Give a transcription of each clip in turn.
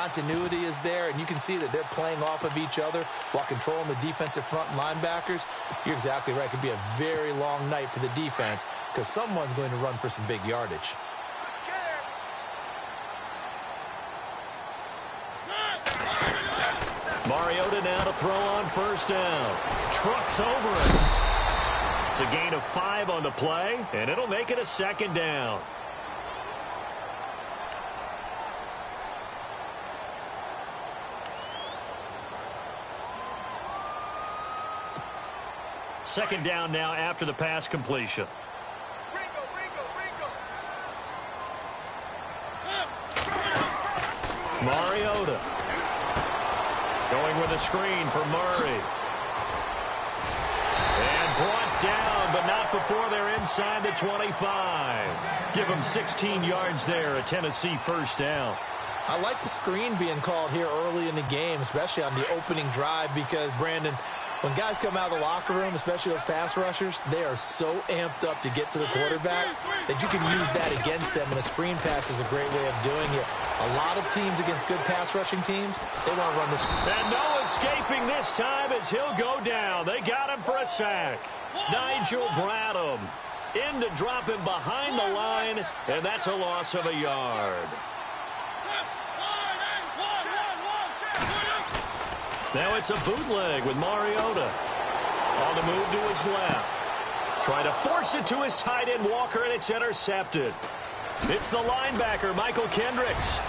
continuity is there, and you can see that they're playing off of each other while controlling the defensive front linebackers. You're exactly right. It could be a very long night for the defense because someone's going to run for some big yardage. Mariota now to throw on first down. Trucks over it. It's a gain of 5 on the play, and it'll make it a second down. Second down now after the pass completion. Mariota. Going with a screen for Murray. And brought down, but not before they're inside the 25. Give them 16 yards there, a Tennessee first down. I like the screen being called here early in the game, especially on the opening drive, because, Brandon, when guys come out of the locker room, especially those pass rushers, they are so amped up to get to the quarterback that you can use that against them, and a screen pass is a great way of doing it. A lot of teams against good pass rushing teams, they want to run the screen. And no escaping this time as he'll go down. They got him for a sack. Nigel Bradham in to drop him behind the line, and that's a loss of a yard. Now it's a bootleg with Mariota. On the move to his left. Trying to force it to his tight end, Walker, and it's intercepted. It's the linebacker, Michael Kendricks.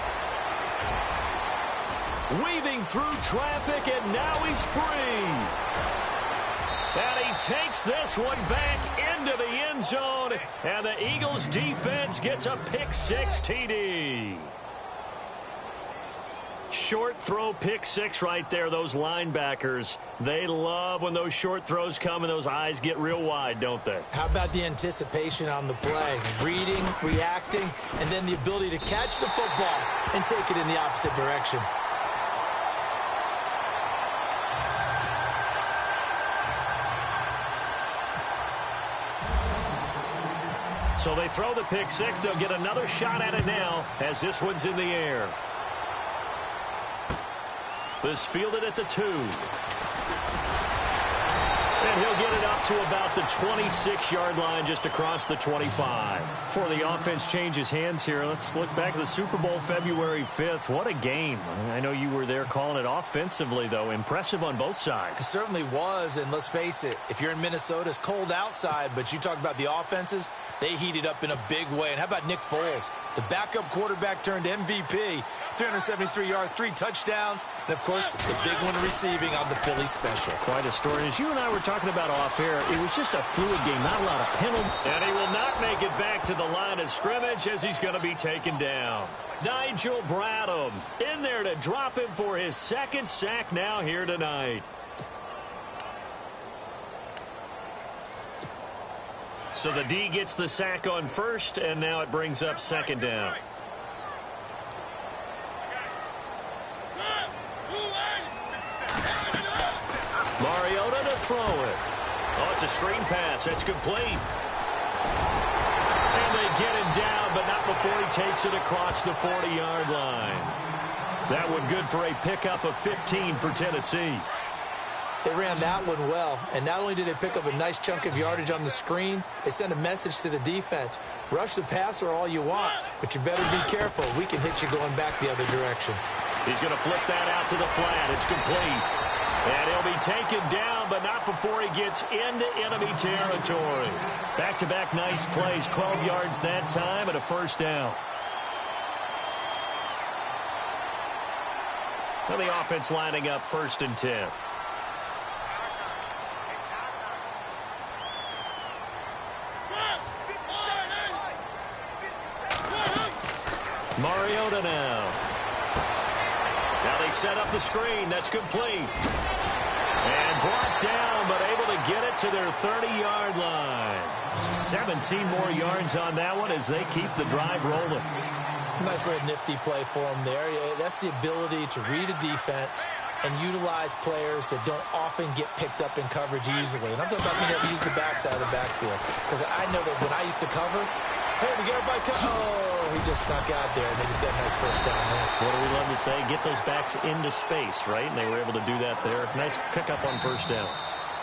Weaving through traffic, and now he's free. And he takes this one back into the end zone, and the Eagles defense gets a pick-6 TD. Short throw pick-6 right there. Those linebackers, they love when those short throws come and those eyes get real wide, don't they? How about the anticipation on the play? Reading, reacting, and then the ability to catch the football and take it in the opposite direction. So they throw the pick-6. They'll get another shot at it now as this one's in the air. This fielded at the 2. And he'll get it up to about the 26-yard line, just across the 25. Before the offense changes hands here, let's look back to the Super Bowl February 5th. What a game. I know you were there calling it offensively, though. Impressive on both sides. It certainly was, and let's face it, if you're in Minnesota, it's cold outside, but you talk about the offenses, they heated up in a big way. And how about Nick Foles, the backup quarterback turned MVP, 373 yards, 3 touchdowns, and, of course, the big one receiving on the Philly special. Quite a story. As you and I were talking about off air, it was just a fluid game, not a lot of penalties. And he will not make it back to the line of scrimmage as he's going to be taken down. Nigel Bradham in there to drop him for his second sack now here tonight. So the D gets the sack on first, and now it brings up second down. Mariota to throw it. Oh, it's a screen pass. That's complete. And they get him down, but not before he takes it across the 40-yard line. That one good for a pickup of 15 for Tennessee. They ran that one well, and not only did they pick up a nice chunk of yardage on the screen, they sent a message to the defense. Rush the passer all you want, but you better be careful. We can hit you going back the other direction. He's going to flip that out to the flat. It's complete. And he'll be taken down, but not before he gets into enemy territory. Back-to-back nice plays, 12 yards that time, and a first down. Now the offense lining up 1st and 10. Mariota now. Now they set up the screen. That's complete. And brought down, but able to get it to their 30-yard line. 17 more yards on that one as they keep the drive rolling. Nice little nifty play for them there. That's the ability to read a defense and utilize players that don't often get picked up in coverage easily. And I'm talking about being able to use the backside of the backfield. Because I know that when I used to cover, Hey, we got everybody cut. Oh, he just snuck out there, and they just got a nice first down there. What do we love to say? Get those backs into space, right? And they were able to do that there. Nice pickup on first down.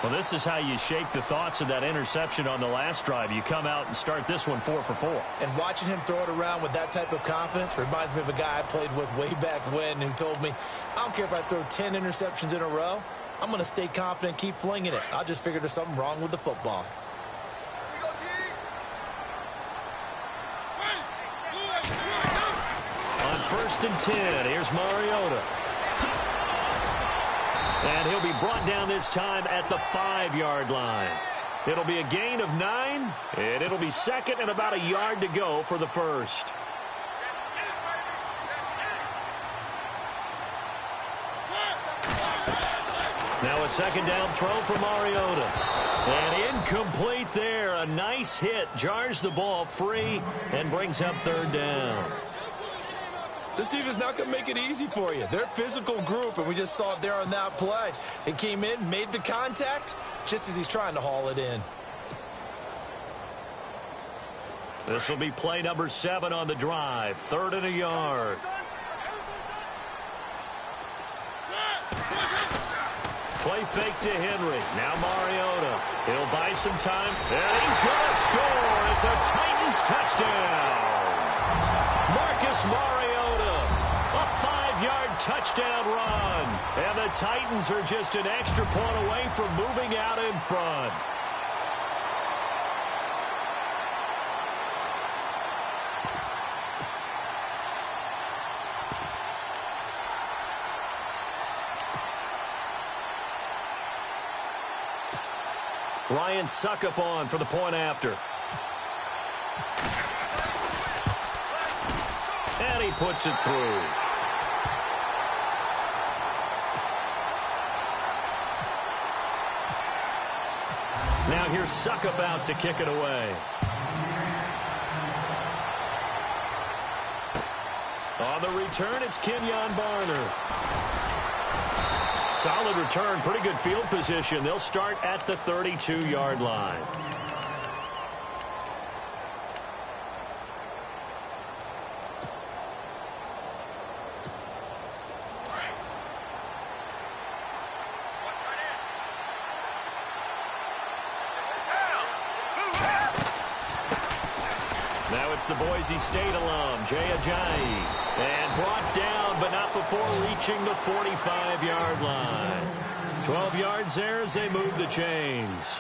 Well, this is how you shape the thoughts of that interception on the last drive. You come out and start this one 4 for 4. And watching him throw it around with that type of confidence reminds me of a guy I played with way back when who told me, I don't care if I throw 10 interceptions in a row. I'm going to stay confident, keep flinging it. I just figured there's something wrong with the football. On 1st and 10, here's Mariota. And he'll be brought down this time at the 5-yard line. It'll be a gain of 9, and it'll be second and about a yard to go for the first. Now a second down throw for Mariota. And incomplete there. A nice hit. Jars the ball free and brings up 3rd down. This defense not going to make it easy for you. They're a physical group, and we just saw it there on that play. They came in, made the contact, just as he's trying to haul it in. This will be play number 7 on the drive. 3rd and a yard. Play fake to Henry. Now Mariota. He'll buy some time, and he's going to score. It's a Titans touchdown. Marcus Mariota. A 5-yard touchdown run. And the Titans are just an extra point away from moving out in front. Ryan Suckup on for the point after. And he puts it through. Now here's Suckup out to kick it away. On the return, it's Kenyon Barner. Solid return, pretty good field position. They'll start at the 32-yard line. Now it's the Boise State alum, Jay Ajayi. And brought down, but not before reaching the 45-yard line. 12 yards there as they move the chains.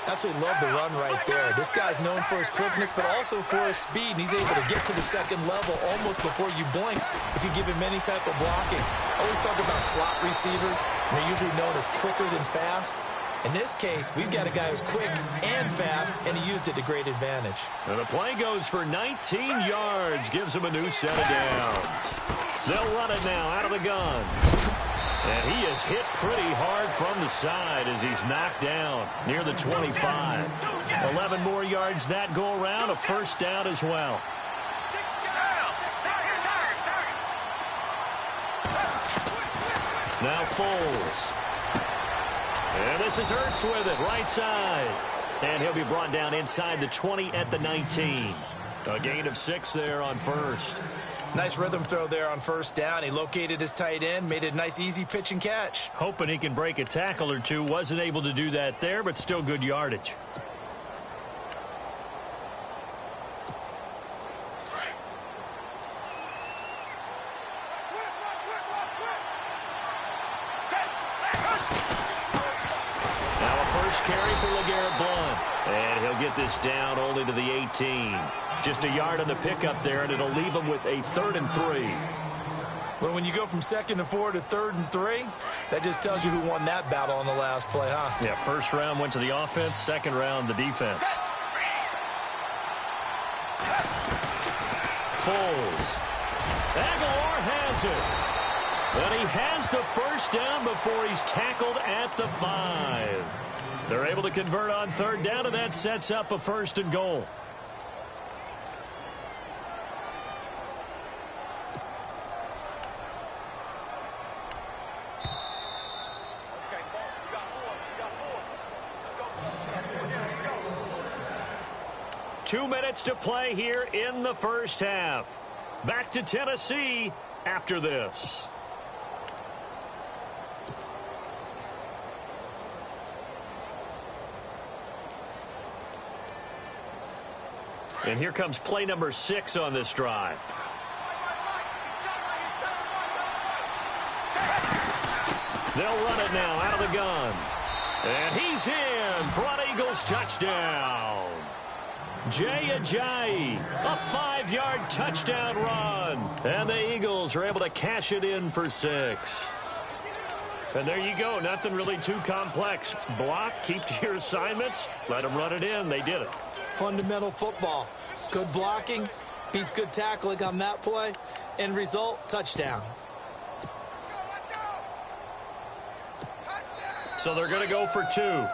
Absolutely love the run right there. This guy's known for his quickness, but also for his speed. And he's able to get to the second level almost before you blink if you give him any type of blocking. I always talk about slot receivers, and they're usually known as quicker than fast. In this case, we've got a guy who's quick and fast, and he used it to great advantage. And the play goes for 19 yards, gives him a new set of downs. They'll run it now out of the gun. And he is hit pretty hard from the side as he's knocked down near the 25. 11 more yards that go around, a first down as well. Now Foles. And this is Ertz with it, right side. And he'll be brought down inside the 20 at the 19. A gain of 6 there on first. Nice rhythm throw there on first down. He located his tight end, made it a nice easy pitch and catch. Hoping he can break a tackle or two. Wasn't able to do that there, but still good yardage. Carry for LeGarrette Blount. And he'll get this down only to the 18. Just a yard on the pickup there, and it'll leave him with a 3rd and 3. Well, when you go from 2nd and 4 to 3rd and 3, that just tells you who won that battle on the last play, huh? Yeah, first round went to the offense, second round the defense. Foles. Aguilar has it. But he has the first down before he's tackled at the 5. They're able to convert on 3rd down, and that sets up a 1st and goal. 2 minutes to play here in the first half. Back to Tennessee after this. And here comes play number 6 on this drive. They'll run it now out of the gun. And he's in. Front Eagles touchdown. Jay Ajayi, a 5-yard touchdown run. And the Eagles are able to cash it in for 6. And there you go. Nothing really too complex. Block, keep to your assignments, let them run it in. They did it. Fundamental football. Good blocking beats good tackling on that play. End result, touchdown. So they're going to go for 2.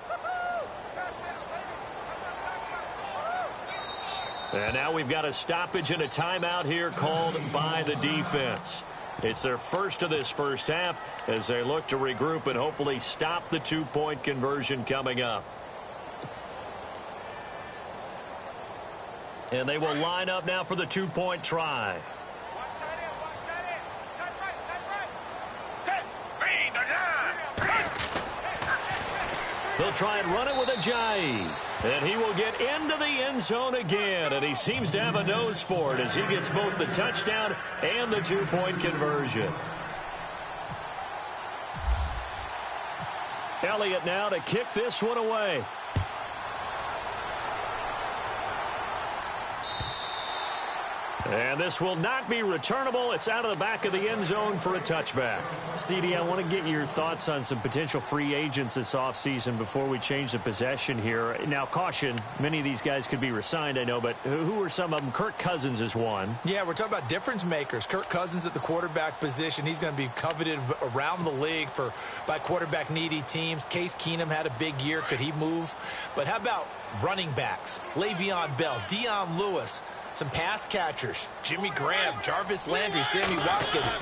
And now we've got a stoppage and a timeout here called by the defense. It's their first of this first half as they look to regroup and hopefully stop the 2-point conversion coming up. And they will line up now for the 2-point try. They'll try and run it with Ajayi. And he will get into the end zone again. And he seems to have a nose for it as he gets both the touchdown and the 2-point conversion. Elliott now to kick this one away. And this will not be returnable. It's out of the back of the end zone for a touchback. CD, I want to get your thoughts on some potential free agents this offseason before we change the possession here. Now, caution, many of these guys could be re-signed, I know, but who are some of them? Kirk Cousins is one. Yeah, we're talking about difference makers. Kirk Cousins at the quarterback position. He's going to be coveted around the league by quarterback-needy teams. Case Keenum had a big year. Could he move? But how about running backs? Le'Veon Bell, Dion Lewis. Some pass catchers, Jimmy Graham, Jarvis Landry, Sammy Watkins.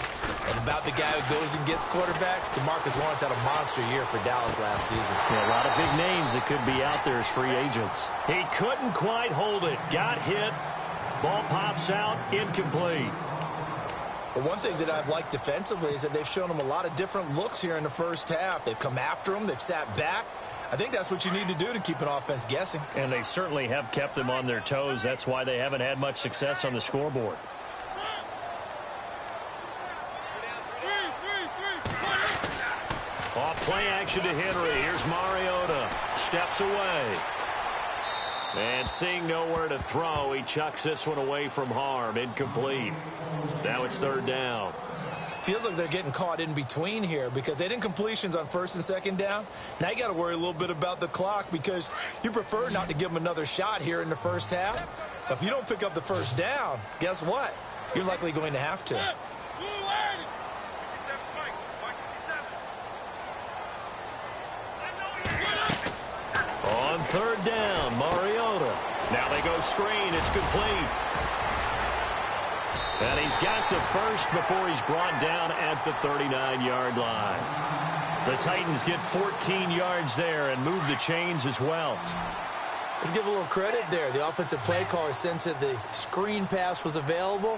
And about the guy who goes and gets quarterbacks, DeMarcus Lawrence had a monster year for Dallas last season. Yeah, a lot of big names that could be out there as free agents. He couldn't quite hold it. Got hit. Ball pops out. Incomplete. But one thing that I've liked defensively is that they've shown him a lot of different looks here in the first half. They've come after him. They've sat back. I think that's what you need to do to keep an offense guessing. And they certainly have kept them on their toes. That's why they haven't had much success on the scoreboard. Off play action to Henry. Here's Mariota. Steps away. And seeing nowhere to throw, he chucks this one away from harm. Incomplete. Now it's 3rd down. Feels like they're getting caught in between here because they didn't completions on 1st and 2nd down. Now you got to worry a little bit about the clock because you prefer not to give them another shot here in the first half. But if you don't pick up the 1st down, guess what? You're likely going to have to. On 3rd down, Mariota. Now they go screen. It's complete. And he's got the first before he's brought down at the 39-yard line. The Titans get 14 yards there and move the chains as well. Let's give a little credit there. The offensive play caller sensed that the screen pass was available.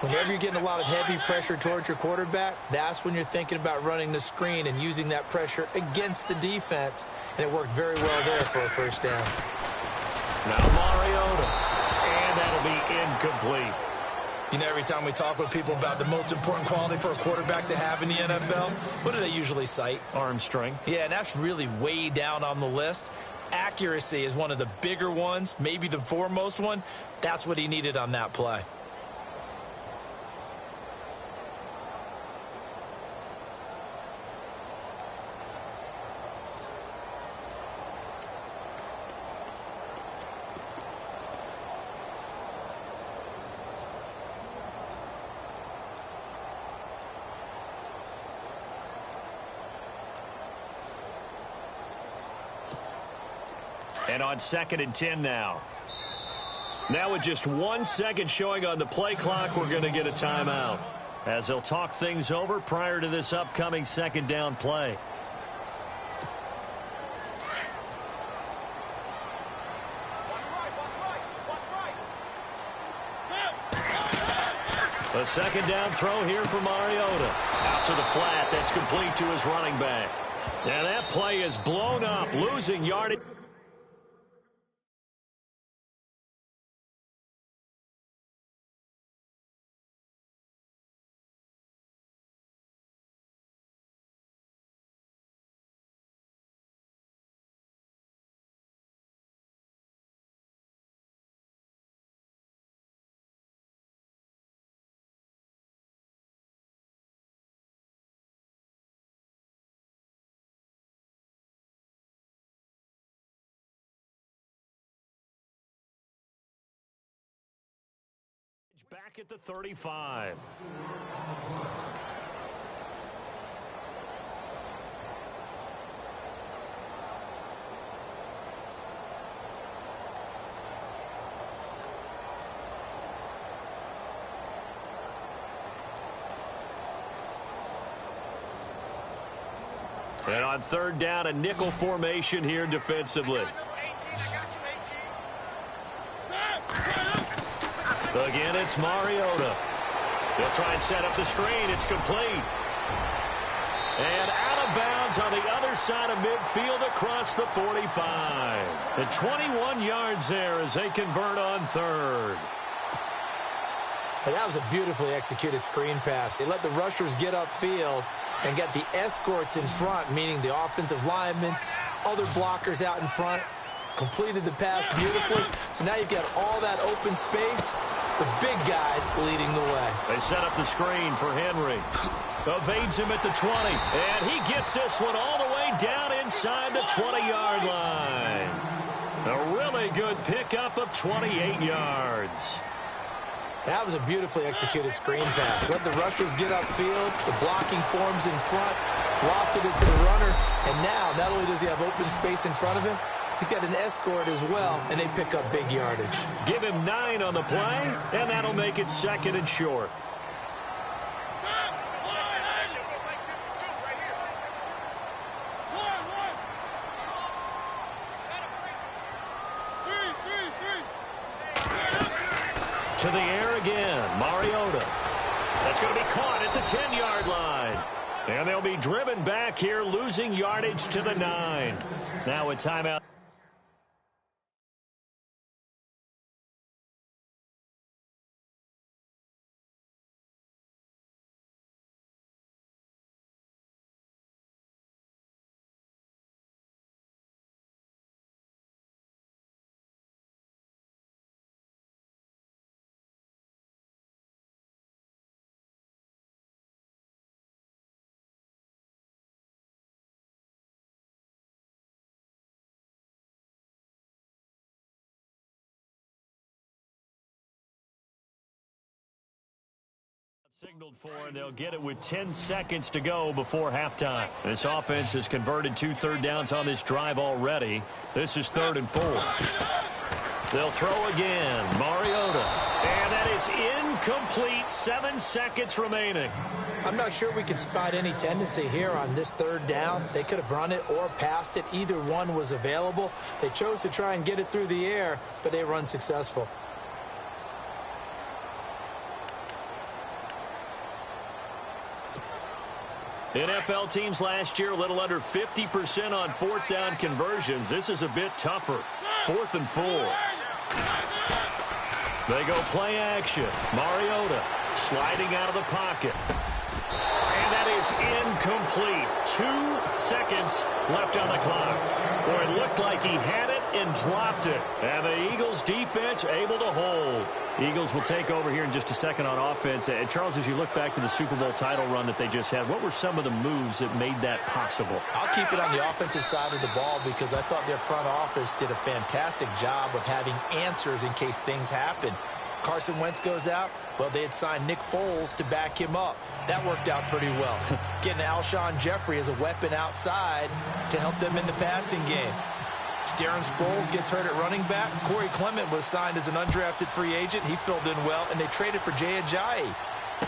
Whenever you're getting a lot of heavy pressure towards your quarterback, that's when you're thinking about running the screen and using that pressure against the defense. And it worked very well there for a 1st down. Now Mariota. And that'll be incomplete. You know, every time we talk with people about the most important quality for a quarterback to have in the NFL, what do they usually cite? Arm strength. Yeah, and that's really way down on the list. Accuracy is one of the bigger ones, maybe the foremost one. That's what he needed on that play. And on 2nd and 10 now. Now with just 1 second showing on the play clock, we're going to get a timeout as they'll talk things over prior to this upcoming 2nd down play. A second down throw here for Mariota. Out to the flat. That's complete to his running back. And that play is blown up, losing yardage. Back at the 35. And on third down, a nickel formation here defensively. Again, it's Mariota. They'll try and set up the screen. It's complete. And out of bounds on the other side of midfield across the 45. And 21 yards there as they convert on third. And that was a beautifully executed screen pass. They let the rushers get upfield and get the escorts in front, meaning the offensive linemen, other blockers out in front, completed the pass beautifully. So now you've got all that open space with big guys leading the way. They set up the screen for Henry. Evades him at the 20. And he gets this one all the way down inside the 20-yard line. A really good pickup of 28 yards. That was a beautifully executed screen pass. Let the rushers get upfield. The blocking forms in front. Lofted it to the runner. And now, not only does he have open space in front of him, he's got an escort as well, and they pick up big yardage. Give him 9 on the play, and that'll make it second and short. To the air again, Mariota. That's going to be caught at the 10-yard line. And they'll be driven back here, losing yardage to the 9. Now a timeout. Signaled for, and they'll get it with 10 seconds to go before halftime. This offense has converted 2 third downs on this drive already. This is 3rd and 4. They'll throw again. Mariota. And that is incomplete. 7 seconds remaining. I'm not sure we can spot any tendency here on this 3rd down. They could have run it or passed it. Either one was available. They chose to try and get it through the air, but they run successful. NFL teams last year a little under 50% on 4th down conversions. This is a bit tougher. 4th and 4. They go play action. Mariota sliding out of the pocket. And that is incomplete. 2 seconds left on the clock. Or it looked like he had it and dropped it. And the Eagles defense able to hold. Eagles will take over here in just a second on offense. And Charles, as you look back to the Super Bowl title run that they just had, what were some of the moves that made that possible? I'll keep it on the offensive side of the ball because I thought their front office did a fantastic job of having answers in case things happen. Carson Wentz goes out. Well, they had signed Nick Foles to back him up. That worked out pretty well. Getting Alshon Jeffrey as a weapon outside to help them in the passing game. Darren Sproles gets hurt at running back. Corey Clement was signed as an undrafted free agent. He filled in well, and they traded for Jay Ajayi.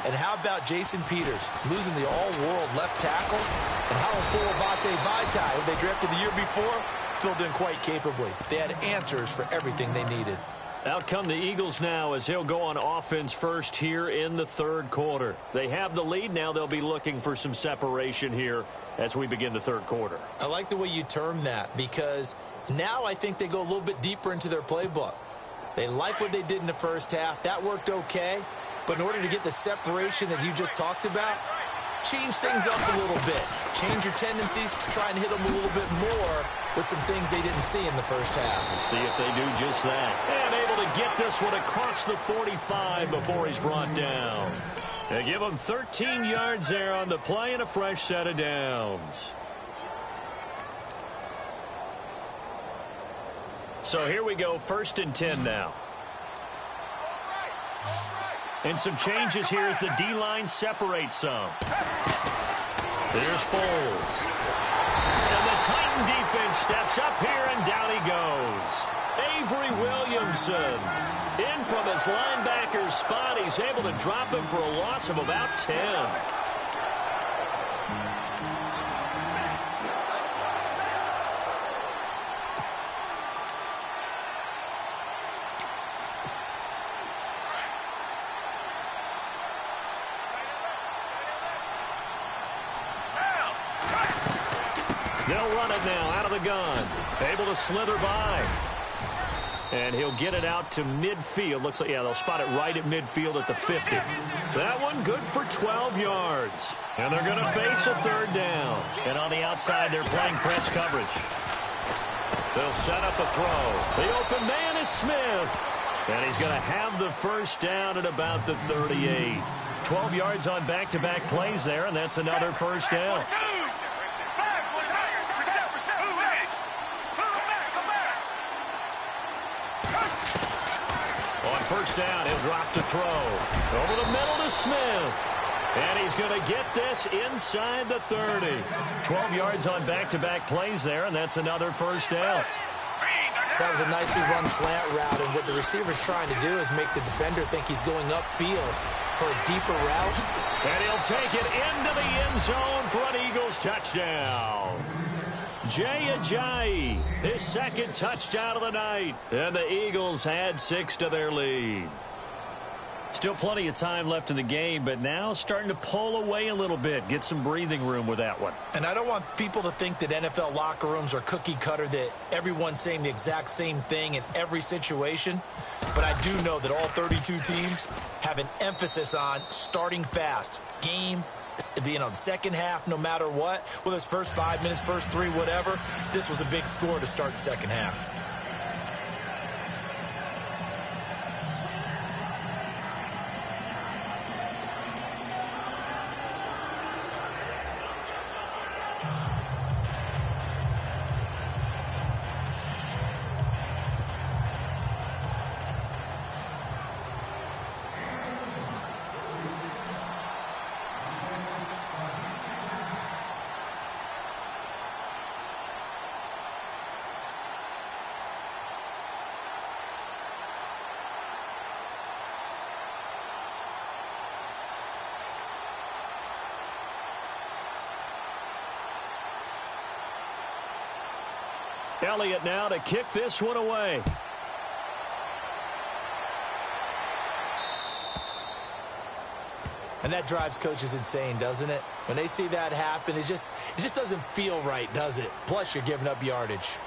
And how about Jason Peters, losing the all-world left tackle? And how about Polavate Vaitai, who they drafted the year before, filled in quite capably. They had answers for everything they needed. Out come the Eagles now as he'll go on offense first here in the third quarter. They have the lead. Now they'll be looking for some separation here as we begin the third quarter. I like the way you term that because now I think they go a little bit deeper into their playbook. They like what they did in the first half. That worked okay. But in order to get the separation that you just talked about, change things up a little bit. Change your tendencies, try and hit them a little bit more with some things they didn't see in the first half. Let's see if they do just that. And able to get this one across the 45 before he's brought down. They give him 13 yards there on the play and a fresh set of downs. So here we go, 1st and 10 now. And some changes here as the D-line separates some. There's Foles. And the Titan defense steps up here, and down he goes. Avery Williamson. In from his linebacker spot. He's able to drop him for a loss of about 10. They'll run it now out of the gun. Able to slither by. And he'll get it out to midfield. Looks like, yeah, they'll spot it right at midfield at the 50. That one good for 12 yards. And they're going to face a third down. And on the outside, they're playing press coverage. They'll set up a throw. The open man is Smith. And he's going to have the first down at about the 38. 12 yards on back-to-back plays there, and that's another first down. On first down, he'll drop to throw. Over the middle to Smith. And he's going to get this inside the 30. 12 yards on back-to-back plays there, and that's another first down. That was a nicely run slant route, and what the receiver's trying to do is make the defender think he's going upfield for a deeper route. And he'll take it into the end zone for an Eagles touchdown. Jay Ajayi, his second touchdown of the night. And the Eagles add 6 to their lead. Still plenty of time left in the game, but now starting to pull away a little bit. Get some breathing room with that one. And I don't want people to think that NFL locker rooms are cookie cutter, that everyone's saying the exact same thing in every situation. But I do know that all 32 teams have an emphasis on starting fast. Game, the second half, no matter what, whether it's first 5 minutes, first 3, whatever, this was a big score to start the second half. Elliott now to kick this one away. And that drives coaches insane, doesn't it? When they see that happen, it just doesn't feel right, does it? Plus, you're giving up yardage.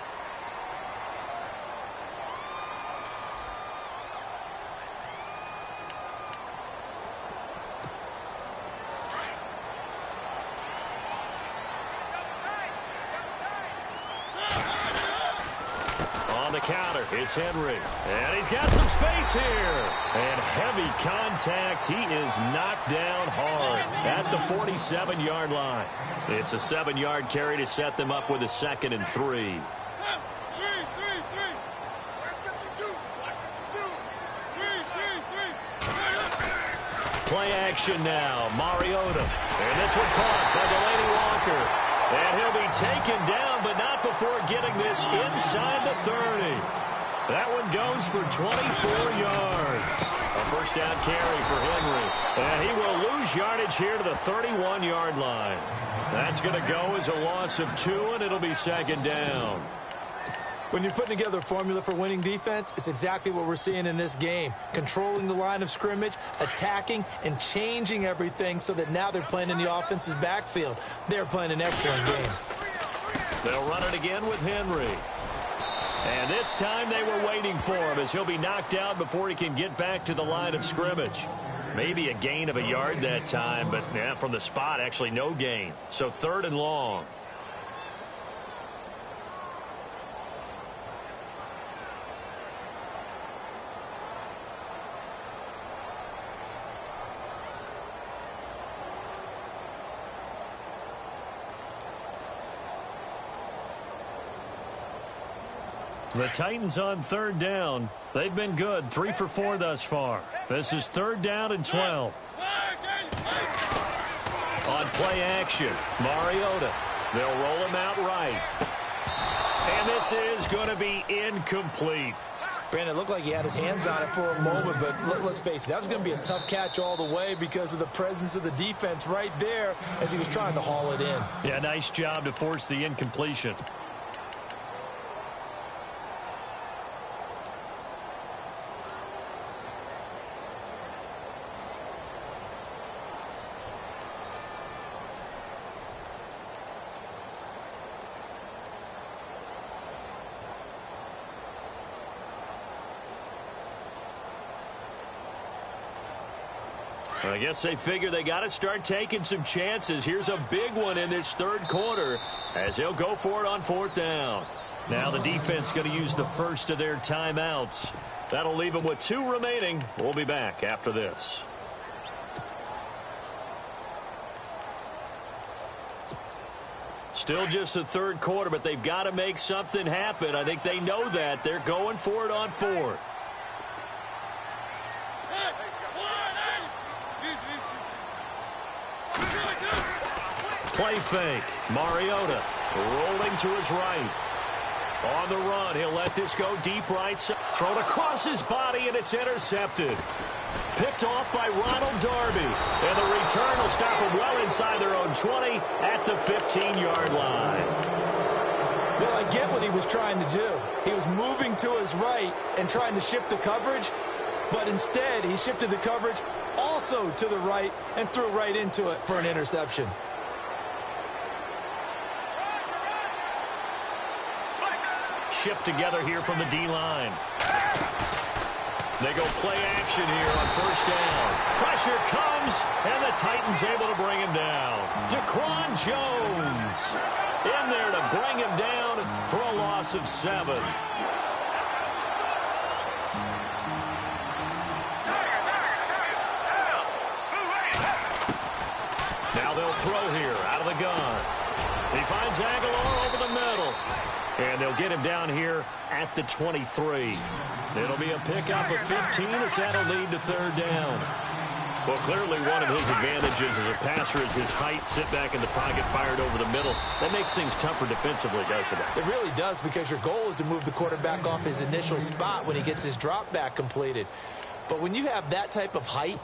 Counter. It's Henry. And he's got some space here. And heavy contact. He is knocked down hard at the 47-yard line. It's a 7-yard carry to set them up with a 2nd and 3. Play action now. Mariota. And this one caught by Delaney Walker. And he'll be taken down, but not before getting this inside the 30. That one goes for 24 yards. A first down carry for Henry. And he will lose yardage here to the 31-yard line. That's going to go as a loss of 2, and it'll be 2nd down. When you're putting together a formula for winning defense, it's exactly what we're seeing in this game. Controlling the line of scrimmage, attacking, and changing everything so that now they're playing in the offense's backfield. They're playing an excellent game. They'll run it again with Henry. And this time they were waiting for him as he'll be knocked out before he can get back to the line of scrimmage. Maybe a gain of a yard that time, but yeah, from the spot, actually no gain. So 3rd and long. The Titans on 3rd down. They've been good, 3 for 4 thus far. This is 3rd down and 12. On play action, Mariota. They'll roll him out right. And this is going to be incomplete. Brandon, it looked like he had his hands on it for a moment, but let's face it, that was going to be a tough catch all the way because of the presence of the defense right there as he was trying to haul it in. Yeah, nice job to force the incompletion. I guess they figure they got to start taking some chances. Here's a big one in this 3rd quarter as they'll go for it on 4th down. Now the defense going to use the first of their timeouts. That'll leave them with 2 remaining. We'll be back after this. Still just the 3rd quarter, but they've got to make something happen. I think they know that. They're going for it on 4th. Play fake. Mariota rolling to his right. On the run, he'll let this go deep right side. Thrown across his body, and it's intercepted. Picked off by Ronald Darby. And the return will stop him well inside their own 20 at the 15-yard line. Well, I get what he was trying to do. He was moving to his right and trying to shift the coverage, but instead he shifted the coverage also to the right and threw right into it for an interception. Shift together here from the D-line. They go play action here on 1st down. Pressure comes, and the Titans able to bring him down. Daquan Jones in there to bring him down for a loss of 7. Now they'll throw here out of the gun. He finds Aguilar over the middle. And they'll get him down here at the 23. It'll be a pickup of 15 as that'll lead to 3rd down. Well, clearly one of his advantages as a passer is his height, sit back in the pocket, fired over the middle. That makes things tougher defensively, doesn't it? It really does, because your goal is to move the quarterback off his initial spot when he gets his drop back completed. But when you have that type of height,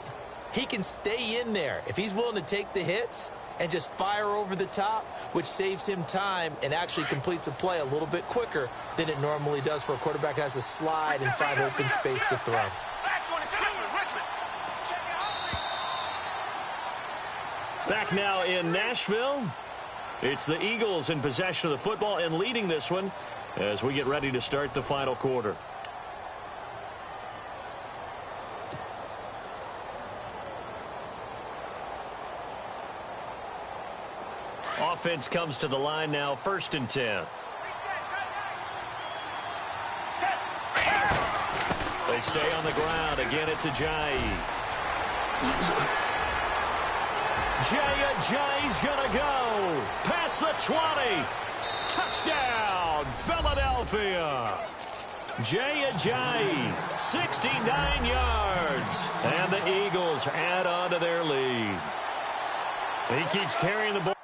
he can stay in there. If he's willing to take the hits and just fire over the top, which saves him time and actually completes a play a little bit quicker than it normally does for a quarterback who has to slide and find open space to throw. Back now in Nashville. It's the Eagles in possession of the football and leading this one as we get ready to start the final quarter. Offense comes to the line now, 1st and 10. They stay on the ground. Again, it's Ajayi. Ajayi's going to go. Past the 20. Touchdown, Philadelphia. Ajayi, 69 yards. And the Eagles add on to their lead. He keeps carrying the ball.